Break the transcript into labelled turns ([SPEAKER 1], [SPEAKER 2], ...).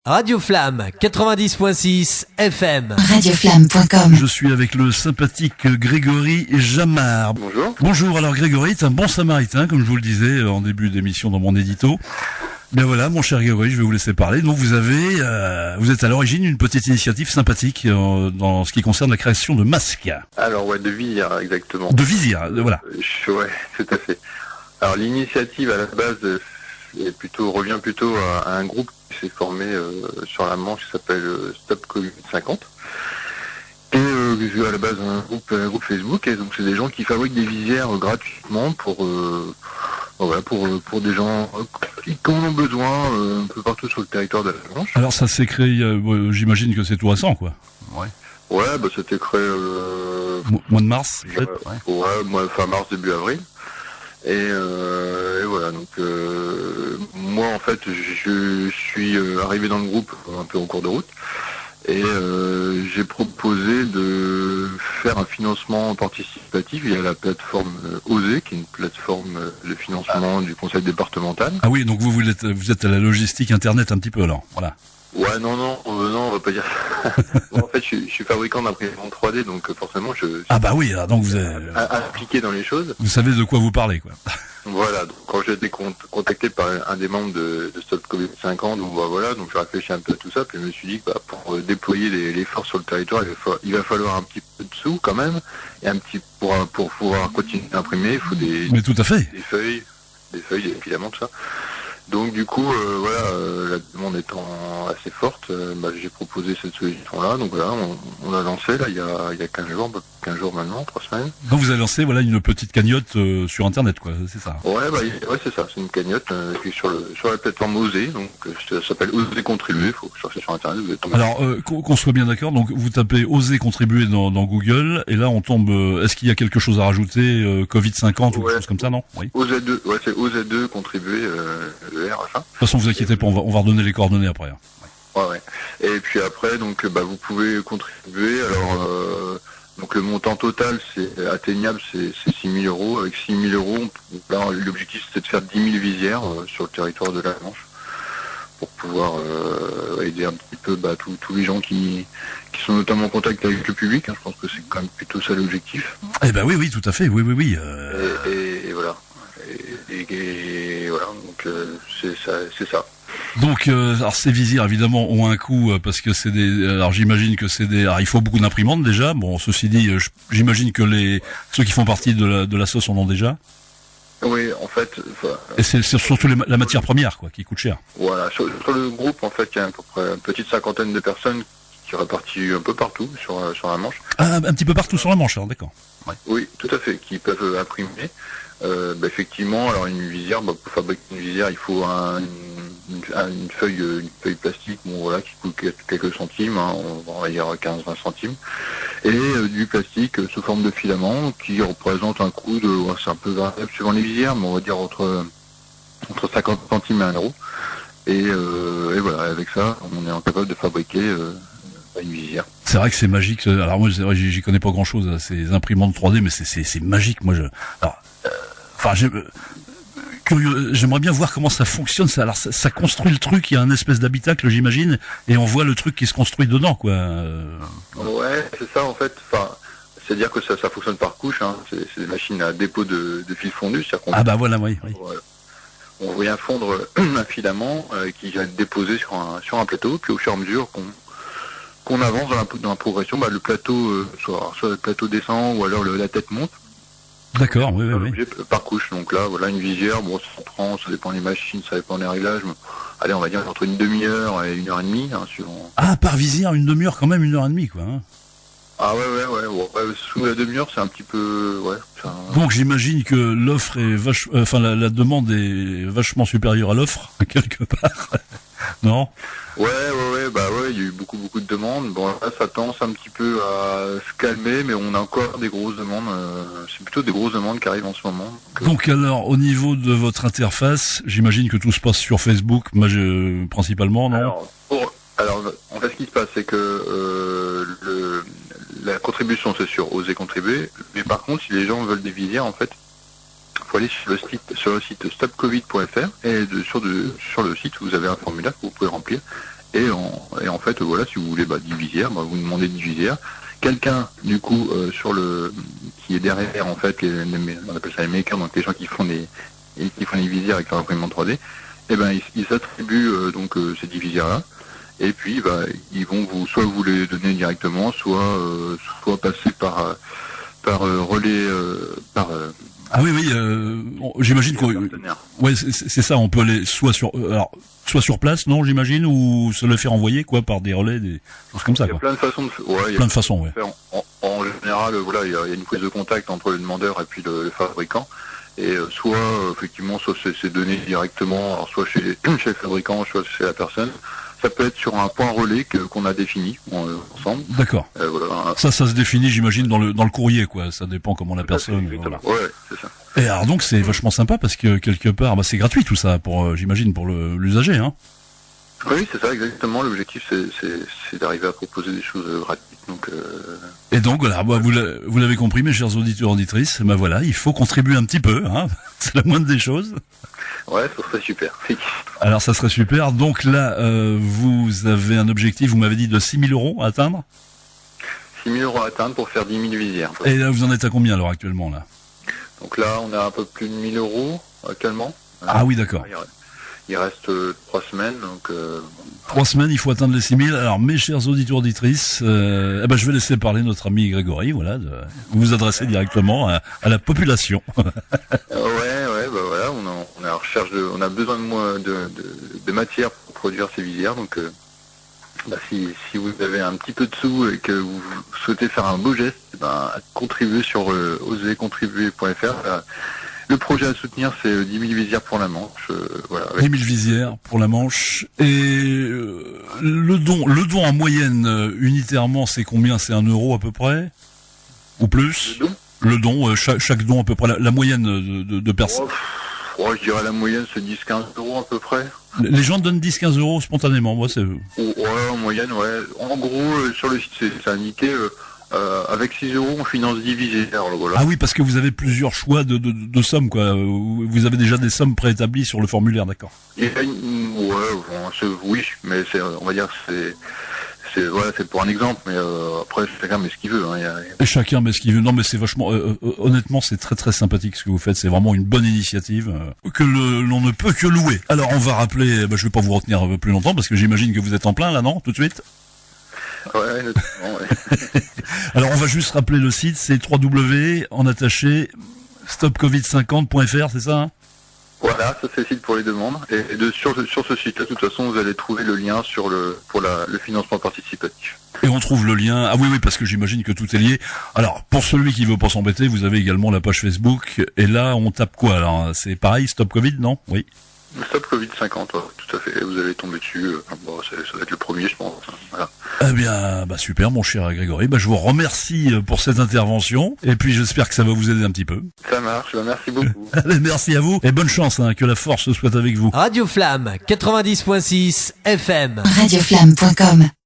[SPEAKER 1] Radio Flamme 90.6 FM.
[SPEAKER 2] Radioflamme.com.
[SPEAKER 3] Je suis avec le sympathique Grégory Jamard.
[SPEAKER 4] Bonjour.
[SPEAKER 3] Bonjour, alors Grégory est un bon samaritain, comme je vous le disais en début d'émission dans mon édito. Bien voilà, mon cher Grégory, je vais vous laisser parler. Donc vous êtes à l'origine d'une petite initiative sympathique dans ce qui concerne la création de masques.
[SPEAKER 4] Alors ouais, de visière, exactement.
[SPEAKER 3] De visière, voilà.
[SPEAKER 4] Ouais, tout à fait. Alors l'initiative à la base revient plutôt à un groupe qui s'est formé sur la Manche qui s'appelle Stop Covid 50. Et à la base un groupe Facebook, et donc c'est des gens qui fabriquent des visières gratuitement pour des gens qui en ont besoin un peu partout sur le territoire de la Manche.
[SPEAKER 3] Alors ça s'est créé, j'imagine que c'est tout récent, quoi. Ouais.
[SPEAKER 4] Ouais, bah c'était créé
[SPEAKER 3] mois de mars, peut-être.
[SPEAKER 4] Ouais, fin mars, début avril. Et voilà, donc moi en fait je suis arrivé dans le groupe un peu en cours de route, et j'ai proposé de faire un financement participatif via la plateforme OSE, qui est une plateforme de financement du conseil départemental.
[SPEAKER 3] Ah oui, donc vous êtes à la logistique internet un petit peu alors, voilà.
[SPEAKER 4] Ouais, non, on va pas dire ça. Bon, en fait, je suis fabricant d'imprimante 3D, donc forcément,
[SPEAKER 3] Ah bah oui, donc vous êtes
[SPEAKER 4] impliqué dans les choses.
[SPEAKER 3] Vous savez de quoi vous parlez, quoi.
[SPEAKER 4] Voilà, donc quand j'ai été contacté par un des membres de Stop Covid 50, donc voilà, donc j'ai réfléchi un peu à tout ça, puis je me suis dit que pour déployer les forces sur le territoire, il va falloir un petit peu de sous quand même, et pour pouvoir continuer à imprimer, il faut
[SPEAKER 3] Mais tout à fait.
[SPEAKER 4] des feuilles, évidemment, tout ça. Donc du coup, la demande étant assez forte, j'ai proposé cette solution-là. Donc voilà, on l'a lancé là il y a 15 jours maintenant, 3 semaines.
[SPEAKER 3] Donc vous avez lancé une petite cagnotte sur internet, quoi, c'est ça.
[SPEAKER 4] Ouais, c'est ça, c'est une cagnotte qui est sur la plateforme OSE, donc ça s'appelle OSE Contribuer, il faut chercher sur internet, vous êtes tombé.
[SPEAKER 3] Alors qu'on soit bien d'accord, donc vous tapez OSE Contribuer dans Google, et là on tombe, est-ce qu'il y a quelque chose à rajouter, Covid 50 ou quelque chose comme ça, non? Oui.
[SPEAKER 4] OSE2, ouais, c'est OSE2 Contribuer, le R, enfin.
[SPEAKER 3] De toute façon, vous inquiétez pas, on va redonner les coordonnées après.
[SPEAKER 4] Ouais. Et puis après, donc, vous pouvez contribuer. Alors, donc le montant total, c'est atteignable, c'est 6 000 euros. Avec 6 000 euros, là, l'objectif, c'est de faire 10 000 visières sur le territoire de la Manche, pour pouvoir aider un petit peu tous les gens qui sont notamment en contact avec le public. Hein. Je pense que c'est quand même plutôt ça l'objectif.
[SPEAKER 3] Eh ben oui, tout à fait, oui.
[SPEAKER 4] Et voilà. Et voilà, donc c'est ça.
[SPEAKER 3] Donc, alors ces visières évidemment ont un coût parce que c'est alors j'imagine que alors il faut beaucoup d'imprimantes déjà. Bon, ceci dit, j'imagine que ceux qui font partie de la sauce en ont déjà.
[SPEAKER 4] Oui, en fait.
[SPEAKER 3] Et c'est surtout la matière première, quoi, qui coûte cher.
[SPEAKER 4] Voilà, sur le groupe, en fait, il y a à peu près une petite cinquantaine de personnes qui sont réparties un peu partout sur la Manche.
[SPEAKER 3] Ah, un petit peu partout sur la Manche, alors d'accord.
[SPEAKER 4] Ouais. Oui, tout à fait, qui peuvent imprimer. Effectivement, alors une visière, pour fabriquer une visière, il faut une feuille plastique, qui coûte quelques centimes, on va dire 15-20 centimes, et du plastique sous forme de filament qui représente un coût c'est un peu variable suivant les visières, mais on va dire entre 50 centimes et 1 euro. Et voilà, avec ça, on est capable de fabriquer une visière.
[SPEAKER 3] C'est vrai que c'est magique. Alors moi, j'y connais pas grand-chose à ces imprimantes 3D, mais c'est magique. Moi, curieux, j'aimerais bien voir comment ça fonctionne. Ça construit le truc. Il y a un espèce d'habitacle, j'imagine, et on voit le truc qui se construit dedans, quoi.
[SPEAKER 4] Ouais, c'est ça en fait. C'est-à-dire que ça fonctionne par couche. Hein. C'est des machines à dépôt de fil fondu.
[SPEAKER 3] Voilà, oui.
[SPEAKER 4] Voilà. On vient fondre un filament qui va être déposé sur un plateau, puis au fur et à mesure qu'on avance dans la progression, le plateau, soit le plateau descend ou alors la tête monte.
[SPEAKER 3] D'accord, oui.
[SPEAKER 4] Par couche, donc là, voilà, une visière, ça dépend des machines, ça dépend des réglages, allez, on va dire entre une demi-heure et 1h30, suivant.
[SPEAKER 3] Ah, par visière, une demi-heure quand même, 1h30, quoi. Hein.
[SPEAKER 4] Ah ouais, sous la demi-heure, c'est un petit peu,
[SPEAKER 3] Donc j'imagine que l'offre est la demande est vachement supérieure à l'offre, quelque part. Non?
[SPEAKER 4] Ouais, il y a eu beaucoup de demandes. Bon, là, ça tend un petit peu à se calmer, mais on a encore des grosses demandes. C'est plutôt des grosses demandes qui arrivent en ce moment.
[SPEAKER 3] Donc alors, au niveau de votre interface, j'imagine que tout se passe sur Facebook, principalement, non?
[SPEAKER 4] Alors, en fait, ce qui se passe, c'est que la contribution, c'est sur Oser Contribuer, mais par contre, si les gens veulent des visières, en fait, il faut aller sur le site stopcovid.fr, et sur le site, vous avez un formulaire que vous pouvez remplir, Et en fait, voilà, si vous voulez 10 visières, vous demandez 10 visières. Quelqu'un, du coup, qui est derrière, en fait, on appelle ça les makers, donc les gens qui font les visières avec leur imprimante 3D, ils s'attribuent ces 10 visières-là. Et puis, ils vont soit vous les donner directement, soit passer par relais,
[SPEAKER 3] Ah oui, j'imagine qu'on... Ouais, c'est ça, on peut aller soit sur place, non, j'imagine, ou se le faire envoyer, par des relais, des choses comme ça,
[SPEAKER 4] Il y a plein de façons de
[SPEAKER 3] ouais.
[SPEAKER 4] En général, il y a une prise de contact entre le demandeur et puis le fabricant. Et effectivement, soit c'est donné directement, alors soit chez le fabricant, soit chez la personne. Ça peut être sur un point relais qu'on a défini ensemble.
[SPEAKER 3] D'accord.
[SPEAKER 4] Voilà.
[SPEAKER 3] Ça se définit, j'imagine, dans le courrier, Ça dépend comment la personne.
[SPEAKER 4] Voilà. Ouais, c'est ça.
[SPEAKER 3] Et alors donc c'est vachement sympa parce que quelque part, c'est gratuit tout ça j'imagine pour l'usager, hein.
[SPEAKER 4] Oui, c'est ça, exactement. L'objectif, c'est d'arriver à proposer des choses gratuites.
[SPEAKER 3] Et donc voilà, vous l'avez compris, mes chers auditeurs, auditrices. Voilà, il faut contribuer un petit peu, hein. C'est la moindre des choses.
[SPEAKER 4] Ouais, ça serait super.
[SPEAKER 3] Alors ça serait super. Donc là, vous avez un objectif, vous m'avez dit, de 6 000 € à atteindre.
[SPEAKER 4] 6 000 € à atteindre pour faire 10 000 visières.
[SPEAKER 3] Et là, vous en êtes à combien alors actuellement là?
[SPEAKER 4] Donc là, on a un peu plus de 1 000 € actuellement.
[SPEAKER 3] Ah oui, d'accord.
[SPEAKER 4] Il reste 3 semaines, donc...
[SPEAKER 3] 3 semaines, il faut atteindre les 6 000. Alors, mes chers auditeurs, auditrices, je vais laisser parler notre ami Grégory, vous vous adressez directement à la population.
[SPEAKER 4] Voilà, on est en recherche on a besoin de matière pour produire ces visières, donc si vous avez un petit peu de sous et que vous souhaitez faire un beau geste, contribuez sur osercontribuer.fr. Le projet à soutenir, c'est 10 000 visières pour la Manche.
[SPEAKER 3] 10 000 visières pour la Manche. Et le don en moyenne, unitairement, c'est combien? C'est 1 € à peu près? Ou plus? Le don, chaque don à peu près, la moyenne de personnes.
[SPEAKER 4] Je dirais la moyenne, c'est 10-15 € à peu près.
[SPEAKER 3] Les gens donnent 10-15 € spontanément, c'est...
[SPEAKER 4] Ouais, en moyenne, ouais. En gros, sur le site, c'est indiqué... avec 6 € on finance 10 visières. Voilà.
[SPEAKER 3] Ah oui, parce que vous avez plusieurs choix de sommes, Vous avez déjà des sommes préétablies sur le formulaire, d'accord.
[SPEAKER 4] Oui, mais on va dire c'est pour un exemple, mais après chacun met ce qu'il veut.
[SPEAKER 3] Et chacun met ce qu'il veut. Non, mais c'est vachement, honnêtement, c'est très très sympathique ce que vous faites. C'est vraiment une bonne initiative que l'on ne peut que louer. Alors on va rappeler, je vais pas vous retenir plus longtemps parce que j'imagine que vous êtes en plein là, non, tout de suite.
[SPEAKER 4] Ouais, notamment, ouais.
[SPEAKER 3] Alors on va juste rappeler le site, c'est stopcovid50.fr, c'est ça, hein?
[SPEAKER 4] Voilà, ça c'est le site pour les demandes. Et sur ce site-là, de toute façon, vous allez trouver le lien pour le financement participatif.
[SPEAKER 3] Et on trouve le lien. Ah oui, parce que j'imagine que tout est lié. Alors, pour celui qui veut pas s'embêter, vous avez également la page Facebook. Et là, on tape quoi? Alors, c'est pareil, Stop Covid, non? Oui.
[SPEAKER 4] Stop Covid-50, tout à fait. Vous allez tomber dessus. Ça va être le premier, je pense. Voilà.
[SPEAKER 3] Eh bien, super, mon cher Grégory. Je vous remercie pour cette intervention. Et puis, j'espère que ça va vous aider un petit peu.
[SPEAKER 4] Ça marche. Merci beaucoup.
[SPEAKER 3] Allez, merci à vous. Et bonne chance, que la force soit avec vous.
[SPEAKER 1] Radio Flamme 90.6 FM.
[SPEAKER 2] Radioflamme.com